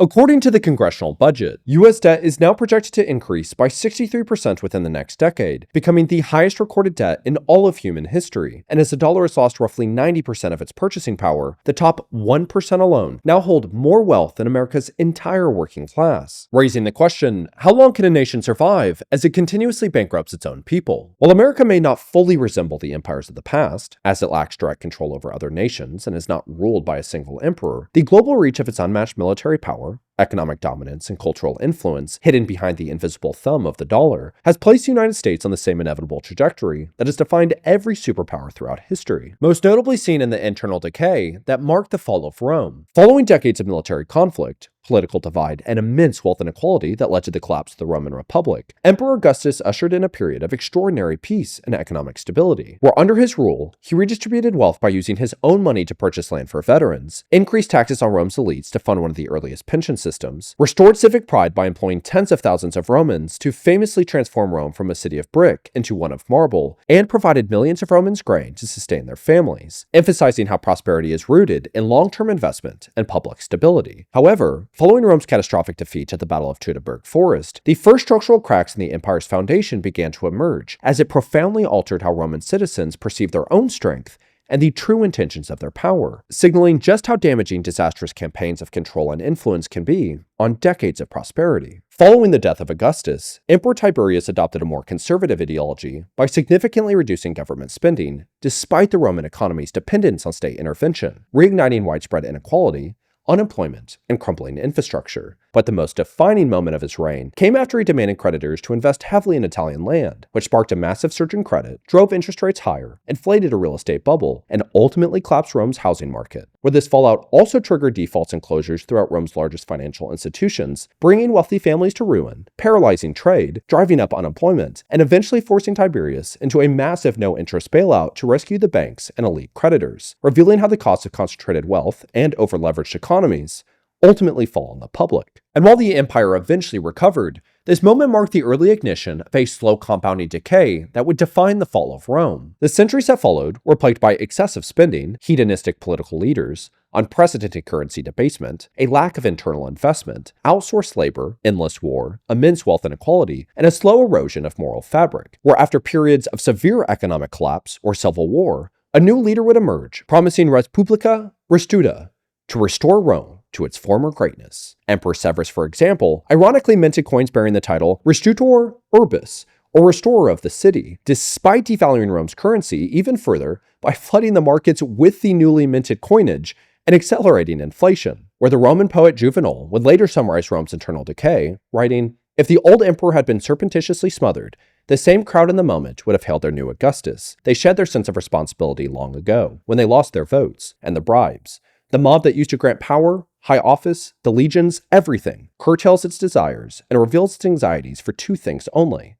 According to the congressional budget, U.S. debt is now projected to increase by 63% within the next decade, becoming the highest recorded debt in all of human history. And as the dollar has lost roughly 90% of its purchasing power, the top 1% alone now hold more wealth than America's entire working class, raising the question, how long can a nation survive as it continuously bankrupts its own people? While America may not fully resemble the empires of the past, as it lacks direct control over other nations and is not ruled by a single emperor, the global reach of its unmatched military power, economic dominance, and cultural influence hidden behind the invisible thumb of the dollar has placed the United States on the same inevitable trajectory that has defined every superpower throughout history, most notably seen in the internal decay that marked the fall of Rome. Following decades of military conflict, political divide, and immense wealth inequality that led to the collapse of the Roman Republic, Emperor Augustus ushered in a period of extraordinary peace and economic stability, where under his rule, he redistributed wealth by using his own money to purchase land for veterans, increased taxes on Rome's elites to fund one of the earliest pension systems, restored civic pride by employing tens of thousands of Romans to famously transform Rome from a city of brick into one of marble, and provided millions of Romans grain to sustain their families, emphasizing how prosperity is rooted in long-term investment and public stability. However, following Rome's catastrophic defeat at the Battle of Teutoburg Forest, the first structural cracks in the empire's foundation began to emerge, as it profoundly altered how Roman citizens perceived their own strength and the true intentions of their power, signaling just how damaging disastrous campaigns of control and influence can be on decades of prosperity. Following the death of Augustus, Emperor Tiberius adopted a more conservative ideology by significantly reducing government spending, despite the Roman economy's dependence on state intervention, reigniting widespread inequality, unemployment, and crumbling infrastructure. But the most defining moment of his reign came after he demanded creditors to invest heavily in Italian land, which sparked a massive surge in credit, drove interest rates higher, inflated a real estate bubble, and ultimately collapsed Rome's housing market, where this fallout also triggered defaults and closures throughout Rome's largest financial institutions, bringing wealthy families to ruin, paralyzing trade, driving up unemployment, and eventually forcing Tiberius into a massive no-interest bailout to rescue the banks and elite creditors, revealing how the costs of concentrated wealth and over-leveraged economies ultimately fall on the public. And while the empire eventually recovered, this moment marked the early ignition of a slow compounding decay that would define the fall of Rome. The centuries that followed were plagued by excessive spending, hedonistic political leaders, unprecedented currency debasement, a lack of internal investment, outsourced labor, endless war, immense wealth inequality, and a slow erosion of moral fabric, where after periods of severe economic collapse or civil war, a new leader would emerge, promising res publica restituta, to restore Rome to its former greatness. Emperor Severus, for example, ironically minted coins bearing the title Restitutor Urbis, or restorer of the city, despite devaluing Rome's currency even further by flooding the markets with the newly minted coinage and accelerating inflation, where the Roman poet Juvenal would later summarize Rome's internal decay, writing, "If the old emperor had been surreptitiously smothered, the same crowd in the moment would have hailed their new Augustus. They shed their sense of responsibility long ago, when they lost their votes and the bribes. The mob that used to grant power, high office, the legions, everything, curtails its desires and reveals its anxieties for two things only: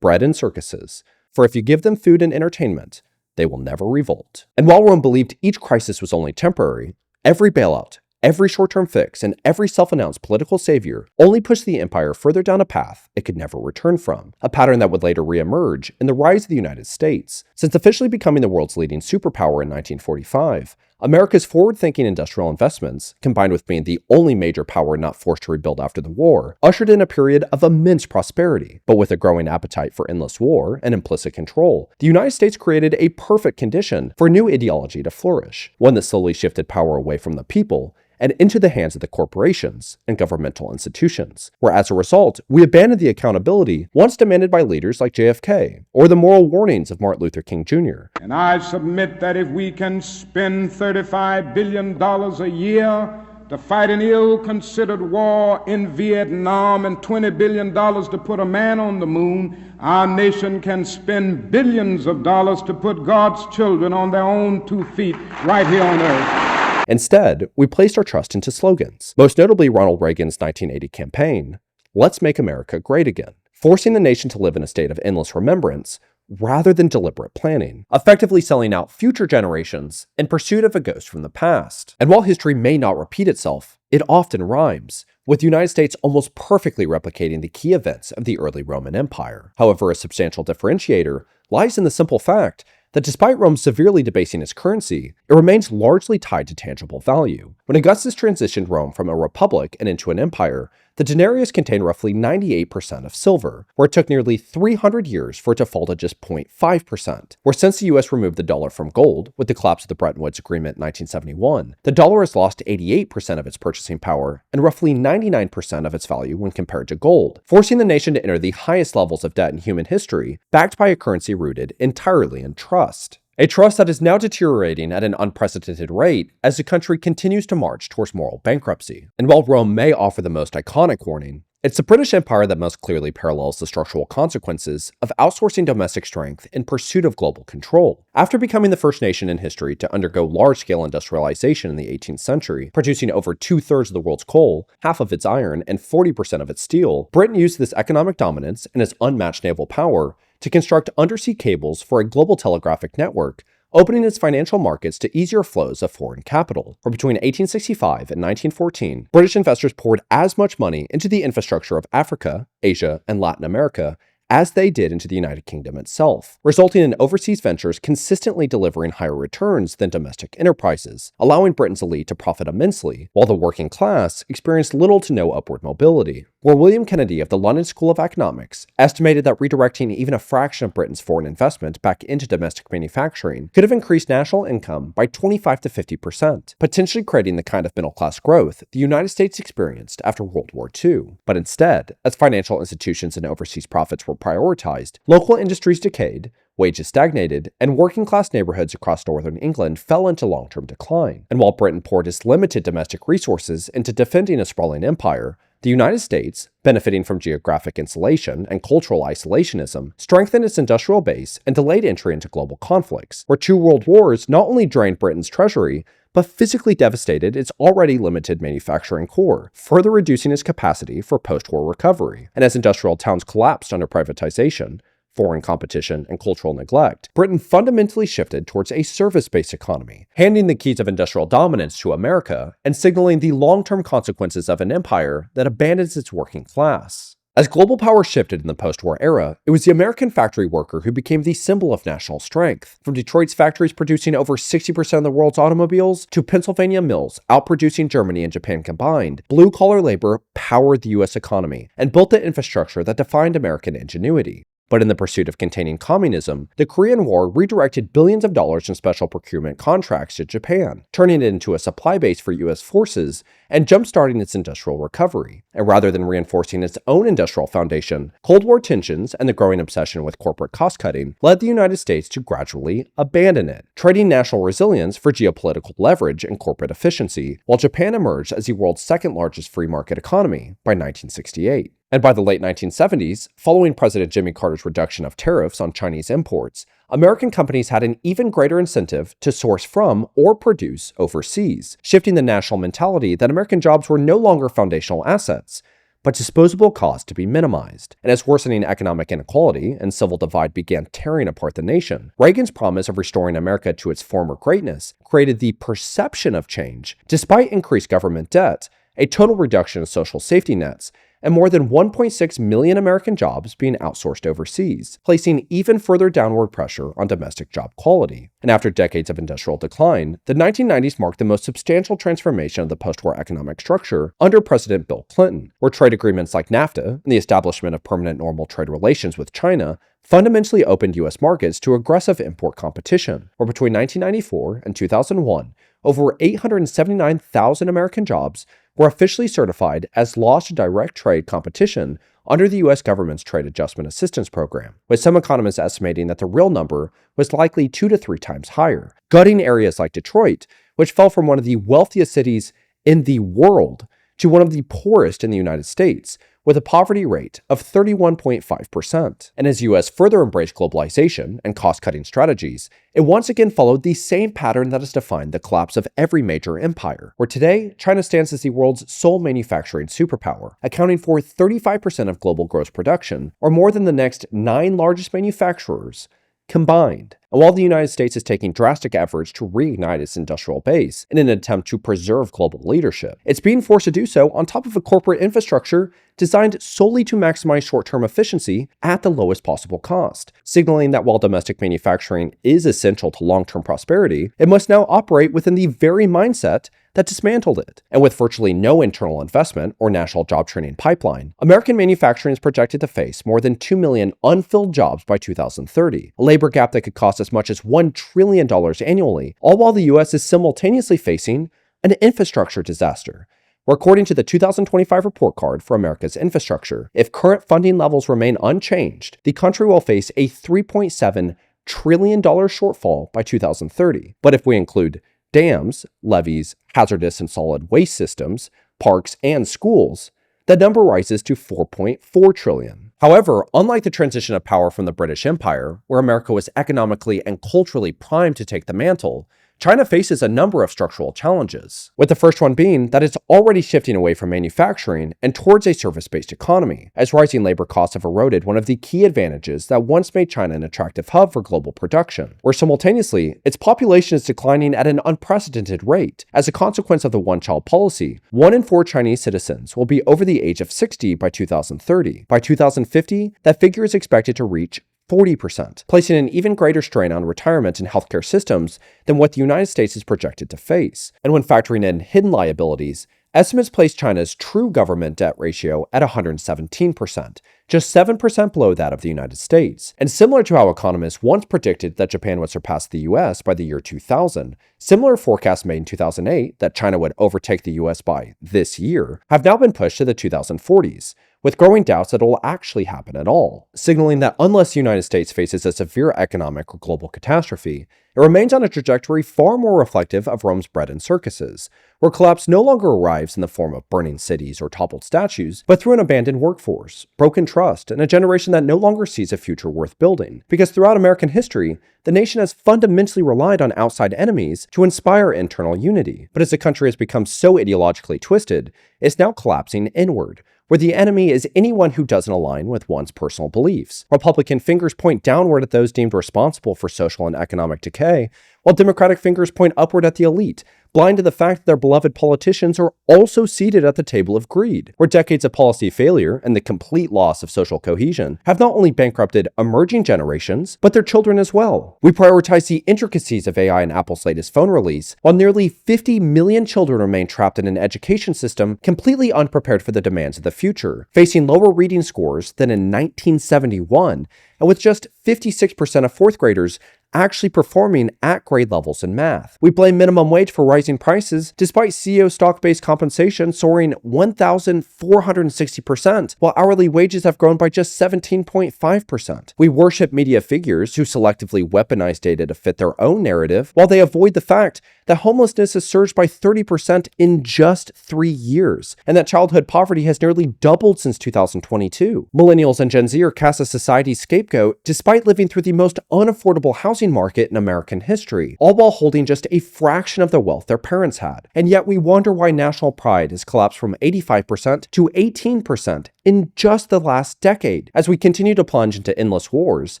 bread and circuses. For if you give them food and entertainment, they will never revolt." And while Rome believed each crisis was only temporary, every bailout, every short-term fix, and every self-announced political savior only pushed the empire further down a path it could never return from, a pattern that would later re-emerge in the rise of the United States. Since officially becoming the world's leading superpower in 1945, America's forward-thinking industrial investments, combined with being the only major power not forced to rebuild after the war, ushered in a period of immense prosperity. But with a growing appetite for endless war and implicit control, the United States created a perfect condition for a new ideology to flourish, one that slowly shifted power away from the people and into the hands of the corporations and governmental institutions, where as a result, we abandoned the accountability once demanded by leaders like JFK, or the moral warnings of Martin Luther King Jr. And I submit that if we can spend $35 billion a year to fight an ill-considered war in Vietnam and $20 billion to put a man on the moon, our nation can spend billions of dollars to put God's children on their own 2 feet right here on earth. Instead, we placed our trust into slogans, most notably Ronald Reagan's 1980 campaign, "Let's make America great again," forcing the nation to live in a state of endless remembrance rather than deliberate planning, effectively selling out future generations in pursuit of a ghost from the past. And while history may not repeat itself, it often rhymes, with the United States almost perfectly replicating the key events of the early Roman Empire. However, a substantial differentiator lies in the simple fact that despite Rome severely debasing its currency, it remains largely tied to tangible value. When Augustus transitioned Rome from a republic and into an empire, the denarius contained roughly 98% of silver, where it took nearly 300 years for it to fall to just 0.5%, where since the US removed the dollar from gold with the collapse of the Bretton Woods Agreement in 1971, the dollar has lost 88% of its purchasing power and roughly 99% of its value when compared to gold, forcing the nation to enter the highest levels of debt in human history, backed by a currency rooted entirely in trust. A trust that is now deteriorating at an unprecedented rate as the country continues to march towards moral bankruptcy. And while Rome may offer the most iconic warning, it's the British Empire that most clearly parallels the structural consequences of outsourcing domestic strength in pursuit of global control. After becoming the first nation in history to undergo large-scale industrialization in the 18th century, producing over 2/3 of the world's coal, half of its iron, and 40% of its steel, Britain used this economic dominance and its unmatched naval power to construct undersea cables for a global telegraphic network, opening its financial markets to easier flows of foreign capital. For between 1865 and 1914, British investors poured as much money into the infrastructure of Africa, Asia, and Latin America as they did into the United Kingdom itself, resulting in overseas ventures consistently delivering higher returns than domestic enterprises, allowing Britain's elite to profit immensely, while the working class experienced little to no upward mobility. Where William Kennedy of the London School of Economics estimated that redirecting even a fraction of Britain's foreign investment back into domestic manufacturing could have increased national income by 25 to 50%, potentially creating the kind of middle-class growth the United States experienced after World War II. But instead, as financial institutions and overseas profits were prioritized, local industries decayed, wages stagnated, and working-class neighborhoods across northern England fell into long-term decline. And while Britain poured its limited domestic resources into defending a sprawling empire, the United States, benefiting from geographic insulation and cultural isolationism, strengthened its industrial base and delayed entry into global conflicts, where 2 world wars not only drained Britain's treasury, but physically devastated its already limited manufacturing core, further reducing its capacity for post-war recovery. And as industrial towns collapsed under privatization, foreign competition, and cultural neglect, Britain fundamentally shifted towards a service-based economy, handing the keys of industrial dominance to America and signaling the long-term consequences of an empire that abandons its working class. As global power shifted in the post-war era, it was the American factory worker who became the symbol of national strength. From Detroit's factories producing over 60% of the world's automobiles to Pennsylvania mills outproducing Germany and Japan combined, blue-collar labor powered the U.S. economy and built the infrastructure that defined American ingenuity. But in the pursuit of containing communism, the Korean War redirected billions of dollars in special procurement contracts to Japan, turning it into a supply base for U.S. forces and jump-starting its industrial recovery. And rather than reinforcing its own industrial foundation, Cold War tensions and the growing obsession with corporate cost-cutting led the United States to gradually abandon it, trading national resilience for geopolitical leverage and corporate efficiency, while Japan emerged as the world's second-largest free market economy by 1968. And by the late 1970s, following President Jimmy Carter's reduction of tariffs on Chinese imports, American companies had an even greater incentive to source from or produce overseas, shifting the national mentality that American jobs were no longer foundational assets, but disposable costs to be minimized. And as worsening economic inequality and civil divide began tearing apart the nation, Reagan's promise of restoring America to its former greatness created the perception of change, despite increased government debt, a total reduction of social safety nets, and more than 1.6 million American jobs being outsourced overseas, placing even further downward pressure on domestic job quality. And after decades of industrial decline, the 1990s marked the most substantial transformation of the post-war economic structure under President Bill Clinton, where trade agreements like NAFTA and the establishment of permanent normal trade relations with China fundamentally opened U.S. markets to aggressive import competition, where between 1994 and 2001, over 879,000 American jobs were officially certified as lost to direct trade competition under the U.S. government's Trade Adjustment Assistance Program, with some economists estimating that the real number was likely 2 to 3 times higher, gutting areas like Detroit, which fell from one of the wealthiest cities in the world to one of the poorest in the United States, with a poverty rate of 31.5%. And as U.S. further embraced globalization and cost-cutting strategies, it once again followed the same pattern that has defined the collapse of every major empire, where today, China stands as the world's sole manufacturing superpower, accounting for 35% of global gross production, or more than the next 9 largest manufacturers combined. And while the United States is taking drastic efforts to reignite its industrial base in an attempt to preserve global leadership, it's being forced to do so on top of a corporate infrastructure designed solely to maximize short-term efficiency at the lowest possible cost, signaling that while domestic manufacturing is essential to long-term prosperity, it must now operate within the very mindset that dismantled it. And with virtually no internal investment or national job training pipeline, American manufacturing is projected to face more than 2 million unfilled jobs by 2030, a labor gap that could cost as much as $1 trillion annually, all while the US is simultaneously facing an infrastructure disaster. According to the 2025 report card for America's infrastructure, if current funding levels remain unchanged, the country will face a $3.7 trillion shortfall by 2030. But if we include dams, levees, hazardous and solid waste systems, parks, and schools, the number rises to $4.4 trillion. However, unlike the transition of power from the British Empire, where America was economically and culturally primed to take the mantle, China faces a number of structural challenges, with the first one being that it's already shifting away from manufacturing and towards a service-based economy, as rising labor costs have eroded one of the key advantages that once made China an attractive hub for global production, where simultaneously, its population is declining at an unprecedented rate. As a consequence of the one-child policy, 1 in 4 Chinese citizens will be over the age of 60 by 2030. By 2050, that figure is expected to reach 40%, placing an even greater strain on retirement and healthcare systems than what the United States is projected to face. And when factoring in hidden liabilities, estimates place China's true government debt ratio at 117%, just 7% below that of the United States. And similar to how economists once predicted that Japan would surpass the US by the year 2000, similar forecasts made in 2008 that China would overtake the US by this year have now been pushed to the 2040s, with growing doubts that it will actually happen at all, signaling that unless the United States faces a severe economic or global catastrophe, it remains on a trajectory far more reflective of Rome's bread and circuses, where collapse no longer arrives in the form of burning cities or toppled statues, but through an abandoned workforce, broken trust, and a generation that no longer sees a future worth building. Because throughout American history, the nation has fundamentally relied on outside enemies to inspire internal unity. But as the country has become so ideologically twisted, it's now collapsing inward, where the enemy is anyone who doesn't align with one's personal beliefs. Republican fingers point downward at those deemed responsible for social and economic decay, while Democratic fingers point upward at the elite, blind to the fact that their beloved politicians are also seated at the table of greed, where decades of policy failure and the complete loss of social cohesion have not only bankrupted emerging generations, but their children as well. We prioritize the intricacies of AI in Apple's latest phone release, while nearly 50 million children remain trapped in an education system completely unprepared for the demands of the future, facing lower reading scores than in 1971, and with just 56% of fourth graders actually performing at grade levels in math. We blame minimum wage for rising prices, despite CEO stock-based compensation soaring 1,460%, while hourly wages have grown by just 17.5%. We worship media figures who selectively weaponize data to fit their own narrative, while they avoid the fact that homelessness has surged by 30% in just 3 years, and that childhood poverty has nearly doubled since 2022. Millennials and Gen Z are cast as society's scapegoat, despite living through the most unaffordable housing market in American history, all while holding just a fraction of the wealth their parents had. And yet we wonder why national pride has collapsed from 85% to 18% in just the last decade, as we continue to plunge into endless wars,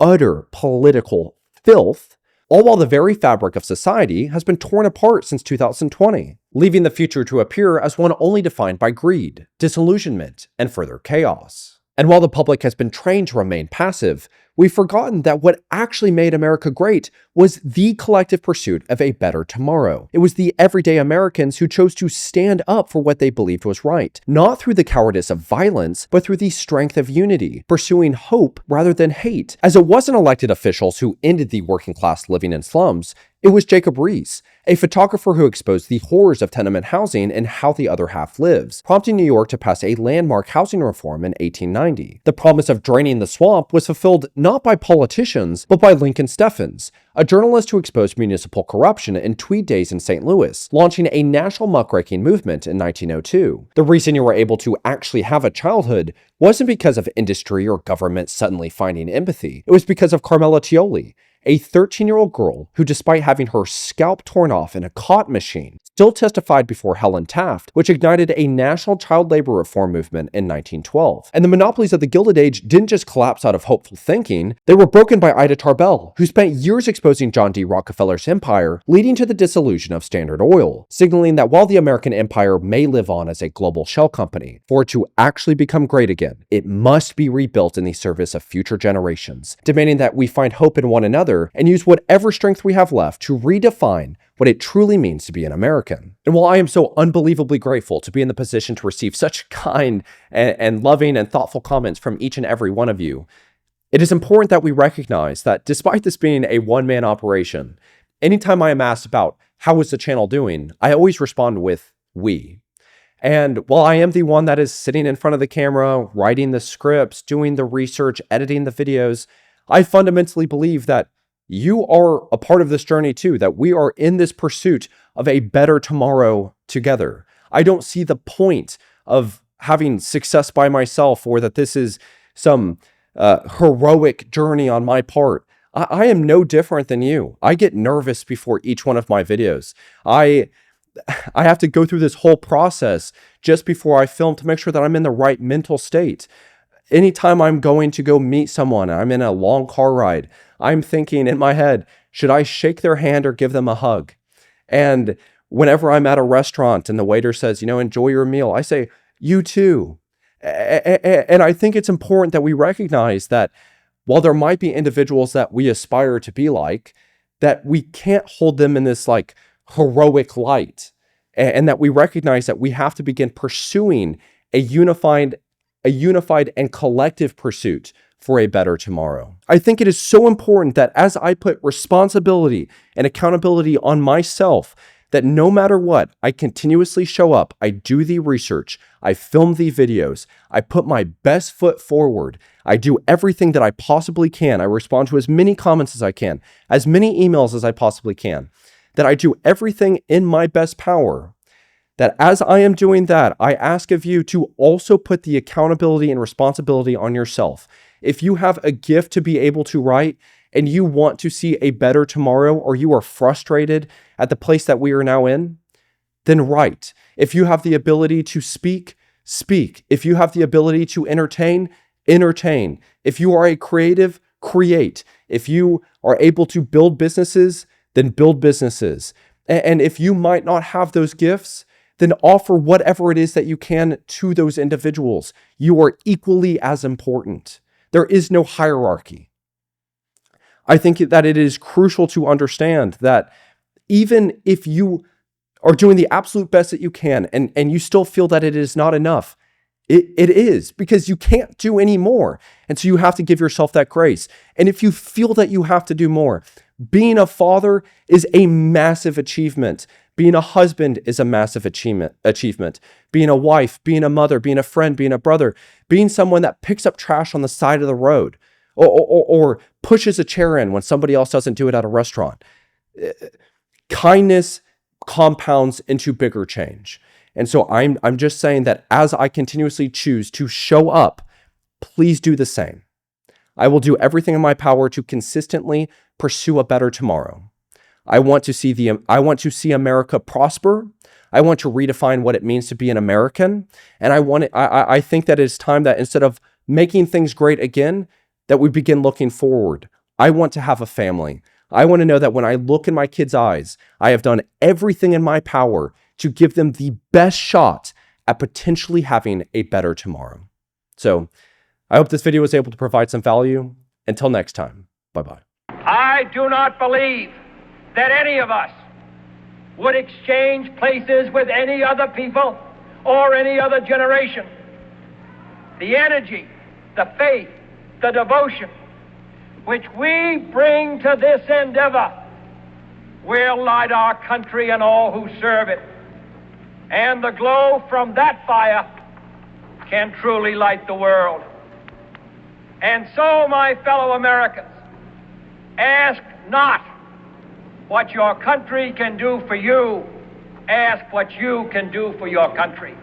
utter political filth, all while the very fabric of society has been torn apart since 2020, leaving the future to appear as one only defined by greed, disillusionment, and further chaos. And while the public has been trained to remain passive, we've forgotten that what actually made America great was the collective pursuit of a better tomorrow. It was the everyday Americans who chose to stand up for what they believed was right, not through the cowardice of violence, but through the strength of unity, pursuing hope rather than hate. As it wasn't elected officials who ended the working class living in slums, it was Jacob Riis, a photographer who exposed the horrors of tenement housing and how the other half lives, prompting New York to pass a landmark housing reform in 1890. The promise of draining the swamp was fulfilled not by politicians, but by Lincoln Steffens, a journalist who exposed municipal corruption in Tweed days in St. Louis, launching a national muckraking movement in 1902. The reason you were able to actually have a childhood wasn't because of industry or government suddenly finding empathy. It was because of Carmela Tioli, a 13-year-old girl who, despite having her scalp torn off in a cotton machine, still testified before Helen Taft, which ignited a national child labor reform movement in 1912. And the monopolies of the Gilded Age didn't just collapse out of hopeful thinking, they were broken by Ida Tarbell, who spent years exposing John D. Rockefeller's empire, leading to the dissolution of Standard Oil, signaling that while the American empire may live on as a global shell company, for it to actually become great again, it must be rebuilt in the service of future generations, demanding that we find hope in one another and use whatever strength we have left to redefine what it truly means to be an American. And while I am so unbelievably grateful to be in the position to receive such kind and loving and thoughtful comments from each and every one of you, it is important that we recognize that despite this being a one-man operation, anytime I am asked about how is the channel doing, I always respond with we. And while I am the one that is sitting in front of the camera, writing the scripts, doing the research, editing the videos, I fundamentally believe that you are a part of this journey too, that we are in this pursuit of a better tomorrow together. I don't see the point of having success by myself or that this is some heroic journey on my part. I am no different than you. I get nervous before each one of my videos. I have to go through this whole process just before I film to make sure that I'm in the right mental state. Anytime I'm going to go meet someone, I'm in a long car ride, I'm thinking in my head, should I shake their hand or give them a hug? And whenever I'm at a restaurant and the waiter says, enjoy your meal, I say, you too. And I think it's important that we recognize that while there might be individuals that we aspire to be like, that we can't hold them in this like heroic light, and that we recognize that we have to begin pursuing a unified and collective pursuit for a better tomorrow. I think it is so important that as I put responsibility and accountability on myself, that no matter what, I continuously show up, I do the research, I film the videos, I put my best foot forward, I do everything that I possibly can, I respond to as many comments as I can, as many emails as I possibly can, that I do everything in my best power. That as I am doing that, I ask of you to also put the accountability and responsibility on yourself. If you have a gift to be able to write and you want to see a better tomorrow, or you are frustrated at the place that we are now in, then write. If you have the ability to speak, speak. If you have the ability to entertain, entertain. If you are a creative, create. If you are able to build businesses, then build businesses. And if you might not have those gifts, then offer whatever it is that you can to those individuals. You are equally as important. There is no hierarchy. I think that it is crucial to understand that even if you are doing the absolute best that you can and you still feel that it is not enough, it is, because you can't do any more. And so you have to give yourself that grace. And if you feel that you have to do more, being a father is a massive achievement. Being a husband is a massive achievement. Being a wife, being a mother, being a friend, being a brother, being someone that picks up trash on the side of the road or pushes a chair in when somebody else doesn't do it at a restaurant. Kindness compounds into bigger change. And so I'm just saying that as I continuously choose to show up, please do the same. I will do everything in my power to consistently pursue a better tomorrow. I want to see America prosper. I want to redefine what it means to be an American. And I think that it's time that instead of making things great again, that we begin looking forward. I want to have a family. I want to know that when I look in my kids' eyes, I have done everything in my power to give them the best shot at potentially having a better tomorrow. So I hope this video was able to provide some value. Until next time, bye-bye. I do not believe that any of us would exchange places with any other people or any other generation. The energy, the faith, the devotion which we bring to this endeavor will light our country and all who serve it. And the glow from that fire can truly light the world. And so, my fellow Americans, ask not what your country can do for you, ask what you can do for your country.